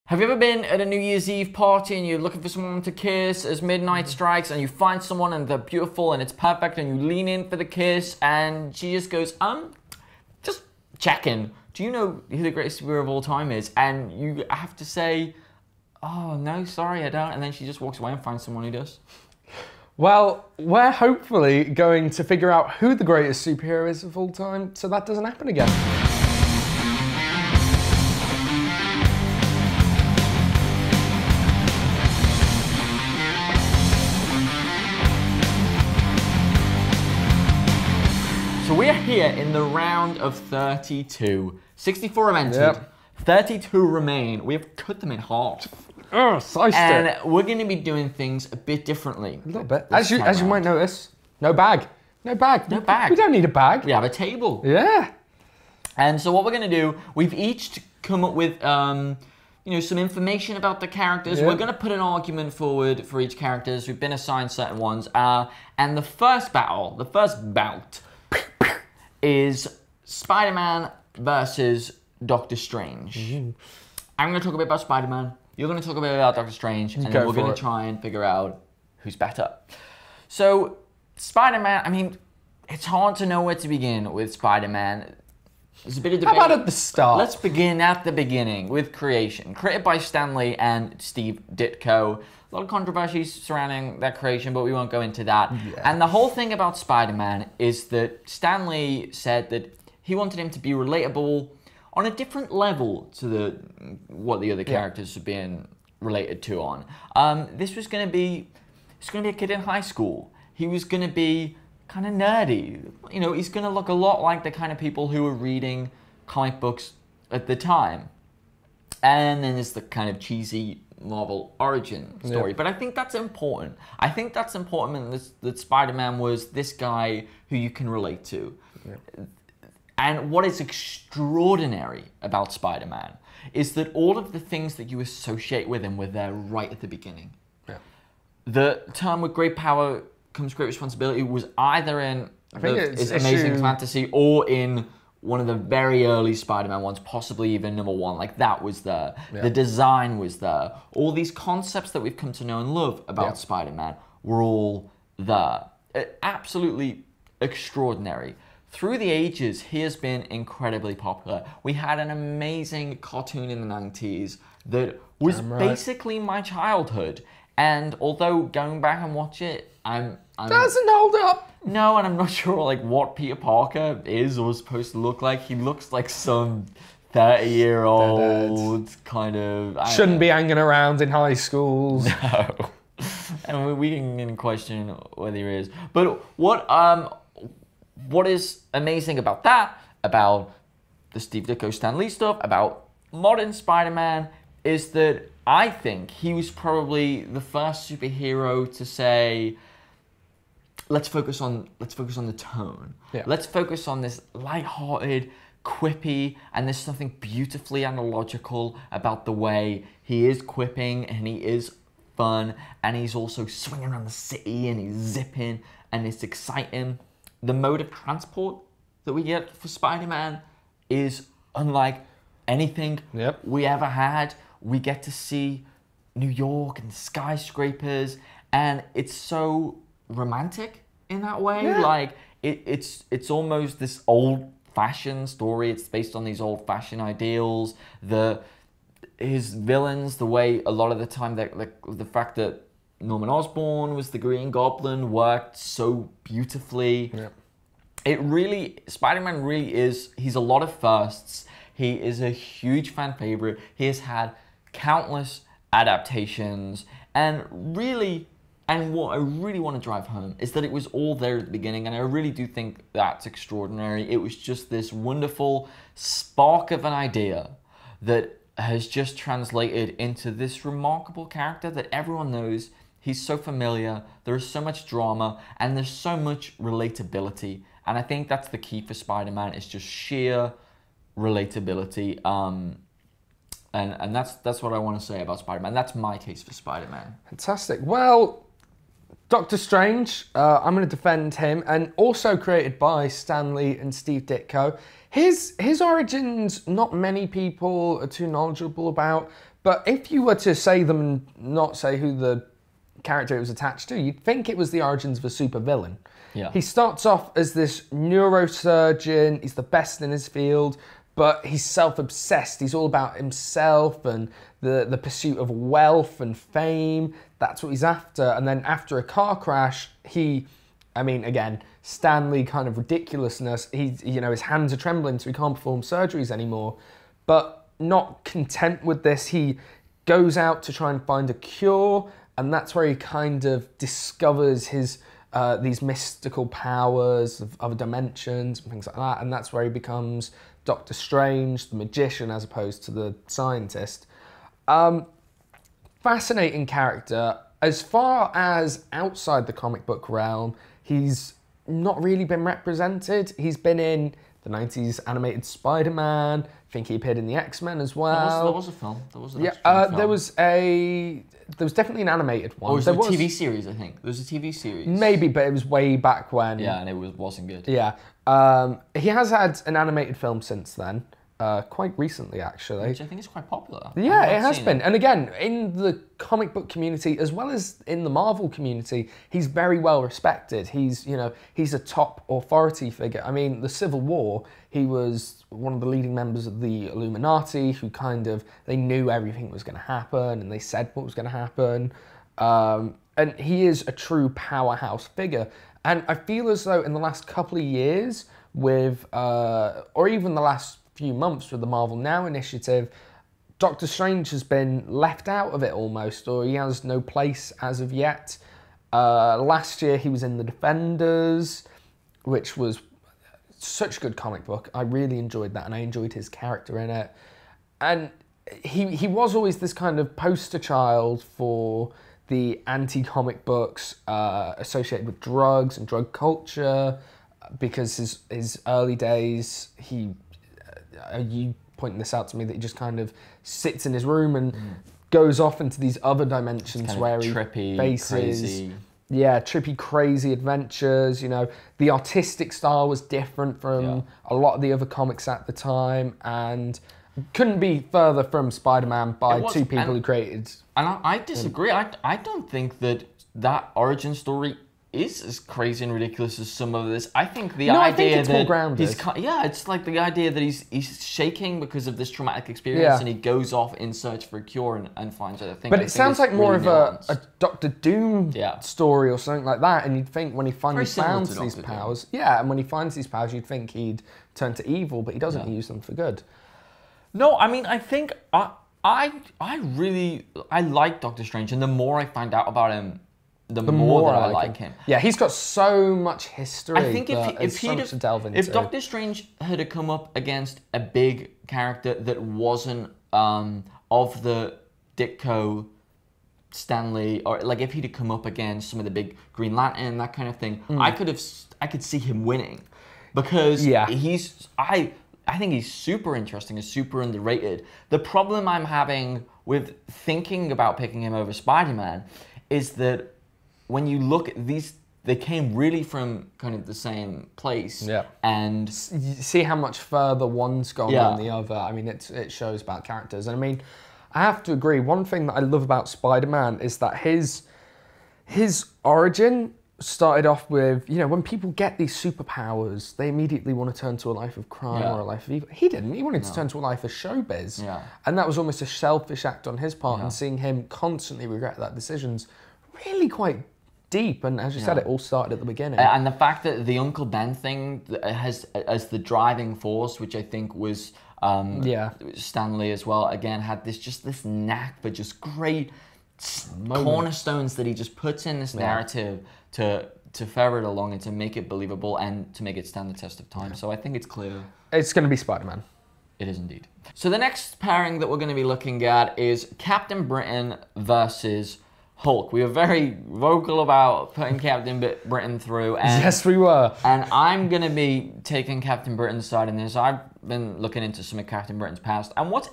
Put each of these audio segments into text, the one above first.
Have you ever been at a New Year's Eve party and you're looking for someone to kiss as midnight strikes and you find someone and they're beautiful and it's perfect and you lean in for the kiss and she just goes, just checking. Do you know who the greatest superhero of all time is? And you have to say, oh, no, sorry, I don't. And then she just walks away and finds someone who does. Well, we're hopefully going to figure out who the greatest superhero is of all time so that doesn't happen again. So we are here in the round of 32. 64 have entered, Yep. 32 remain. We have cut them in half. Oh, sliced And it. we're going to be doing things a bit differently. A little bit. this As time you might round. notice, no bag. No bag. No bag. We don't need a bag. We have a table. Yeah. And so what we're going to do, we've each come up with some information about the characters. Yeah. We're going to put an argument forward for each character. We've been assigned certain ones. And the first bout is Spider-Man versus Doctor Strange. I'm going to talk a bit about Spider-Man. You're going to talk a bit about Doctor Strange. And then we're going to try and figure out who's better. So, Spider-Man, I mean, it's hard to know where to begin with Spider-Man. There's a bit of debate. How about at the start? Let's begin at the beginning with creation. Created by Stan Lee and Steve Ditko. A lot of controversies surrounding that creation, but we won't go into that. Yeah. And the whole thing about Spider-Man is that Stan Lee said that he wanted him to be relatable on a different level to what the other characters are being related to on. This was going to be a kid in high school. He was going to be kind of nerdy. You know, he's going to look a lot like the kind of people who were reading comic books at the time. And then there's the kind of cheesy Marvel origin story. But I think that's important. I think that's important that Spider-Man was this guy who you can relate to. And what is extraordinary about Spider-Man is that all of the things that you associate with him were there right at the beginning. The term with great power comes great responsibility was either in his Amazing Fantasy or in one of the very early Spider-Man ones, possibly even #1. Like, that was there. The design was there. All these concepts that we've come to know and love about Spider-Man were all there. Absolutely extraordinary. Through the ages, he has been incredibly popular. We had an amazing cartoon in the 90s that was basically my childhood. And although going back and watch it, I'm doesn't hold up. No, and I'm not sure like what Peter Parker is or supposed to look like. He looks like some 30-year-old kind of... Shouldn't be hanging around in high schools. No. And we can question whether he is. But what is amazing about that, about the Steve Ditko Stan Lee stuff, about modern Spider-Man, is that I think he was probably the first superhero to say, let's focus on the tone. Let's focus on this lighthearted, quippy, and there's something beautifully analogical about the way he is quipping and he is fun and he's also swinging around the city and he's zipping and it's exciting. The mode of transport that we get for Spider-Man is unlike anything we ever had. We get to see New York and skyscrapers, and it's so romantic in that way. Like it's almost this old-fashioned story. It's based on these old-fashioned ideals. His villains, the way a lot of the time the fact that Norman Osborn was the Green Goblin worked so beautifully. Spider-Man really is, he's a lot of firsts. He is a huge fan favorite. He has had countless adaptations, and what I really want to drive home is that it was all there at the beginning, and I really do think that's extraordinary. It was just this wonderful spark of an idea that has just translated into this remarkable character that everyone knows. He's so familiar, there's so much drama, and there's so much relatability, and I think that's the key for Spider-Man, is just sheer relatability. And that's what I want to say about Spider-Man. That's my case for Spider-Man. Fantastic. Well, Doctor Strange, I'm going to defend him, and also created by Stan Lee and Steve Ditko. His origins, not many people are too knowledgeable about, But if you were to say them and not say who the character it was attached to, you'd think it was the origins of a supervillain. Yeah. He starts off as this neurosurgeon, he's the best in his field, but he's self-obsessed. He's all about himself and the pursuit of wealth and fame. That's what he's after. And then after a car crash, again, Stanley kind of ridiculousness. His hands are trembling, so he can't perform surgeries anymore. But not content with this, he goes out to try and find a cure, and that's where he kind of discovers his these mystical powers of other dimensions and things like that. And that's where he becomes Doctor Strange, the magician, as opposed to the scientist. Fascinating character. As far as outside the comic book realm, he's not really been represented. He's been in the 90s animated SpiderMan. I think he appeared in the X-Men as well. There was a film. There was an film. There was definitely an animated one. Or was it a TV series, I think. There was a TV series. Maybe, but it was way back when. Yeah, and it wasn't good. Yeah. He has had an animated film since then. Quite recently, actually. Which I think is quite popular. Yeah, it has been. And again, in the comic book community, as well as in the Marvel community, he's very well respected. He's a top authority figure. I mean, the Civil War, he was one of the leading members of the Illuminati who they knew everything was going to happen and they said what was going to happen. And he is a true powerhouse figure. And I feel as though in the last couple of years or even the last few months with the Marvel Now initiative, Doctor Strange has been left out of it almost, or he has no place as of yet. Last year he was in The Defenders, which was such a good comic book. I really enjoyed that, and I enjoyed his character in it. And he was always this kind of poster child for the anti-comic books associated with drugs and drug culture, because his early days, you pointing this out to me, that he just kind of sits in his room and goes off into these other dimensions where he faces crazy. Yeah, trippy, crazy adventures. The artistic style was different from a lot of the other comics at the time, and couldn't be further from Spider-Man by two people who created. And I disagree. I don't think that origin story is as crazy and ridiculous as some of this. I think I think it's more grounded. It's like the idea that he's shaking because of this traumatic experience, and he goes off in search for a cure and finds other things. But it sounds like more of a Doctor Doom story or something like that, and you'd think when he finally finds these powers, and when he finds these powers, you'd think he'd turn to evil, but he doesn't. He use them for good. No, I mean, I think I like Doctor Strange, and the more I find out about him, the more that I like him. Yeah, he's got so much history. I think if Doctor Strange had come up against a big character that wasn't of the Ditko, Stanley, or like if he'd come up against some of the big Green Lantern, that kind of thing, I could see him winning, because I think he's super interesting and super underrated. The problem I'm having with thinking about picking him over Spider-Man is that when you look at these, they came really from kind of the same place. Yeah. And you see how much further one's gone than the other. I mean, it shows about characters. And I mean, I have to agree, one thing that I love about Spider-Man is that his origin started off with, when people get these superpowers, they immediately want to turn to a life of crime or a life of evil. He didn't. He wanted to turn to a life of showbiz. Yeah. And that was almost a selfish act on his part, and seeing him constantly regret that decision's really quite deep. And as you said, it all started at the beginning. And the fact that the Uncle Ben thing has as the driving force, which I think was Stanley as well, again, had this knack for just great cornerstones that he just puts in this narrative to ferret along and to make it believable and to make it stand the test of time. So I think it's clear. It's going to be Spider-Man. It is indeed. So the next pairing that we're going to be looking at is Captain Britain versus Hulk. We were very vocal about putting Captain Britain through. And, yes, we were. And I'm going to be taking Captain Britain's side in this. I've been looking into some of Captain Britain's past. And what's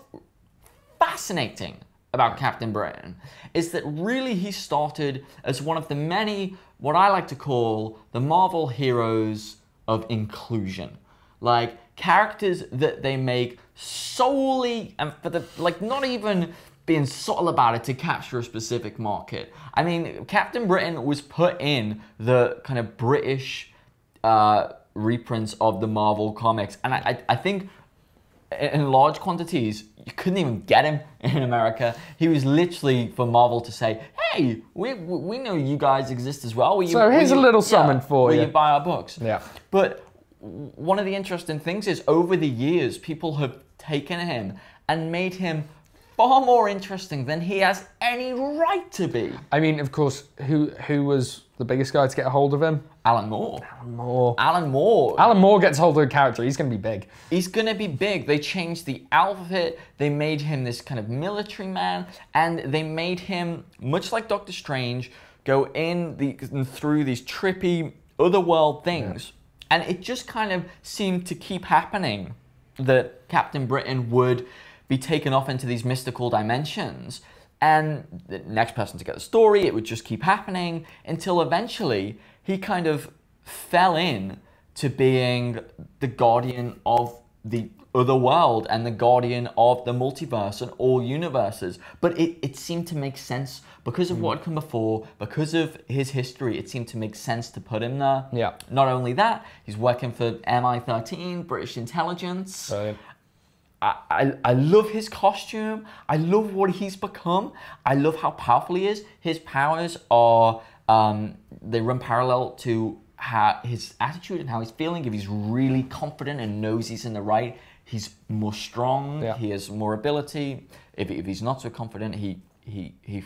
fascinating about Captain Britain is that really he started as one of the many, what I like to call the Marvel heroes of inclusion. Like characters that they make solely, and for the, like not even being subtle about it to capture a specific market. I mean, Captain Britain was put in the kind of British reprints of the Marvel comics, and I think in large quantities, you couldn't even get him in America. He was literally for Marvel to say, hey, we know you guys exist as well. So here's a little summon for you. Will you buy our books? Yeah. But one of the interesting things is over the years, people have taken him and made him far more interesting than he has any right to be. I mean, of course, who was the biggest guy to get a hold of him? Alan Moore. Alan Moore gets hold of a character. He's going to be big. He's going to be big. They changed the outfit. They made him this kind of military man. And they made him, much like Doctor Strange, go through these trippy otherworld things. Yeah. And it just kind of seemed to keep happening that Captain Britain would be taken off into these mystical dimensions. And the next person to get the story, it would just keep happening until eventually he kind of fell in to being the guardian of the other world and the guardian of the multiverse and all universes. But it seemed to make sense because of what had come before, because of his history, it seemed to make sense to put him there. Yeah. Not only that, he's working for MI13, British intelligence. Brilliant. I love his costume. I love what he's become. I love how powerful he is. His powers are, they run parallel to how his attitude and how he's feeling. If he's really confident and knows he's in the right, he's more strong. Yeah. He has more ability. If he's not so confident, he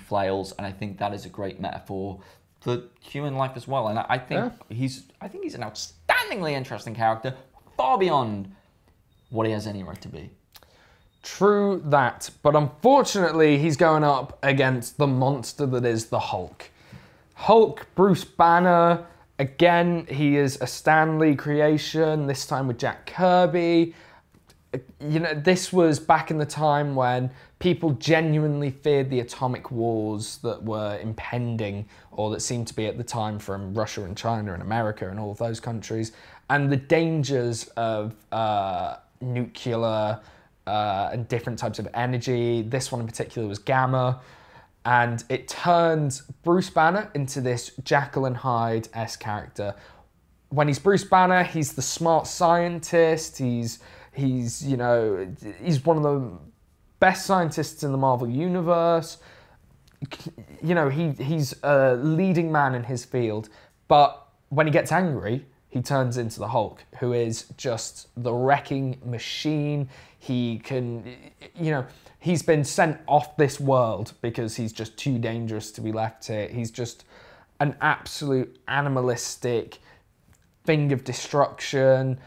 flails. And I think that is a great metaphor for human life as well. And I think he's an outstandingly interesting character, far beyond what he has any right to be. True that, but unfortunately he's going up against the monster that is the Hulk. Hulk, Bruce Banner, again, he is a Stan Lee creation, this time with Jack Kirby. You know, this was back in the time when people genuinely feared the atomic wars that were impending, or that seemed to be at the time from Russia and China and America and all of those countries, and the dangers of nuclear and different types of energy. This one in particular was gamma. And it turned Bruce Banner into this Jekyll and Hyde-esque character. When he's Bruce Banner, he's the smart scientist. He's one of the best scientists in the Marvel Universe. You know, he's a leading man in his field. But when he gets angry, he turns into the Hulk, who is just the wrecking machine. He can, you know, he's been sent off this world because he's just too dangerous to be left here. He's just an absolute animalistic thing of destruction,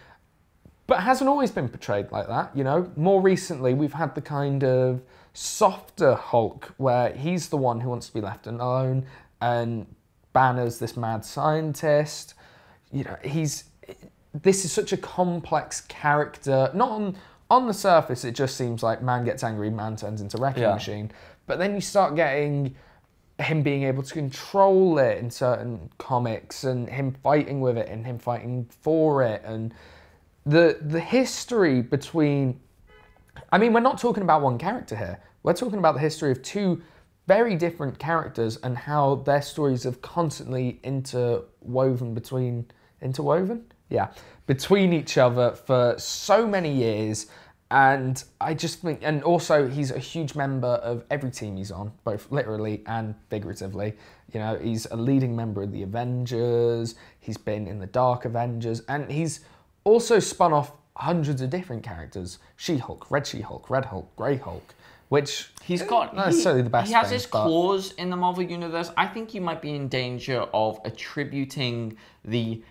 but hasn't always been portrayed like that, you know. More recently, we've had the kind of softer Hulk where he's the one who wants to be left alone, and Banner's this mad scientist. You know, this is such a complex character. Not on the surface, it just seems like man gets angry, man turns into wrecking machine. But then you start getting him being able to control it in certain comics, and him fighting with it, and him fighting for it, and the history between. I mean, we're not talking about one character here. We're talking about the history of two very different characters and how their stories have constantly interwoven between each other for so many years. And I just think, and also he's a huge member of every team he's on, both literally and figuratively. You know, he's a leading member of the Avengers, he's been in the Dark Avengers, and he's also spun off hundreds of different characters. She-Hulk, Red She-Hulk, Red Hulk, Grey Hulk, which he's got not necessarily the best. He has his claws in the Marvel Universe. I think you might be in danger of attributing the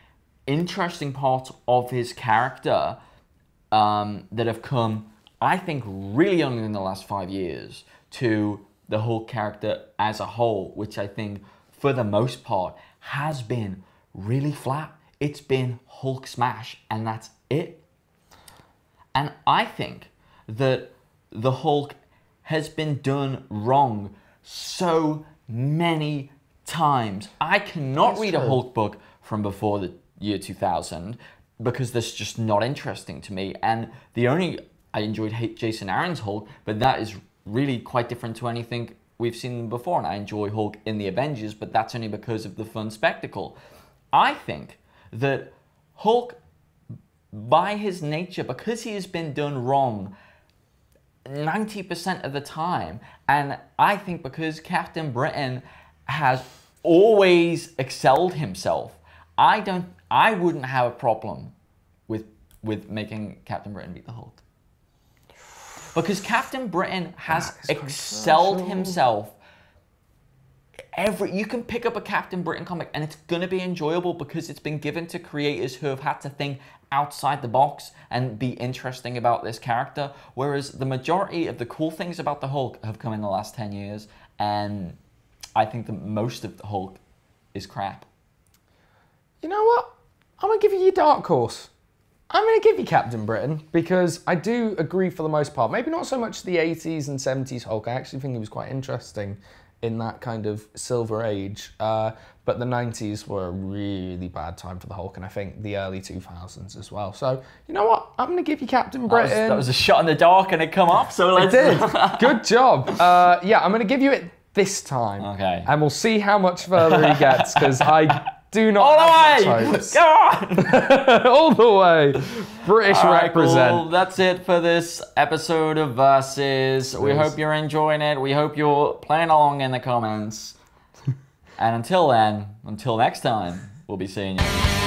interesting parts of his character that have come, I think, really only in the last 5 years to the Hulk character as a whole, which I think, for the most part, has been really flat. It's been Hulk smash, and that's it. And I think that the Hulk has been done wrong so many times. I cannot read a Hulk book from before the year 2000 because that's just not interesting to me. And I enjoyed Jason Aaron's Hulk, but that is really quite different to anything we've seen before. And I enjoy Hulk in the Avengers, but that's only because of the fun spectacle. I think that Hulk, by his nature, because he has been done wrong 90% of the time, and I think because Captain Britain has always excelled himself, I wouldn't have a problem with making Captain Britain beat the Hulk. Because Captain Britain has excelled himself. You can pick up a Captain Britain comic and it's going to be enjoyable because it's been given to creators who have had to think outside the box and be interesting about this character. Whereas the majority of the cool things about the Hulk have come in the last 10 years. And I think that most of the Hulk is crap. You know what? I'm going to give you your dark horse. I'm going to give you Captain Britain because I do agree for the most part. Maybe not so much the 80s and 70s Hulk. I actually think he was quite interesting in that kind of silver age. But the 90s were a really bad time for the Hulk, and I think the early 2000s as well. So, you know what? I'm going to give you Captain Britain. That was a shot in the dark and it come off, so let's... It did. Good job. Yeah, I'm going to give you it this time. Okay. And we'll see how much further he gets, because I do not have much hopes. Go on! All the way. British represent. Cool. That's it for this episode of Versus. We hope you're enjoying it. We hope you're playing along in the comments. And until then, until next time, we'll be seeing you.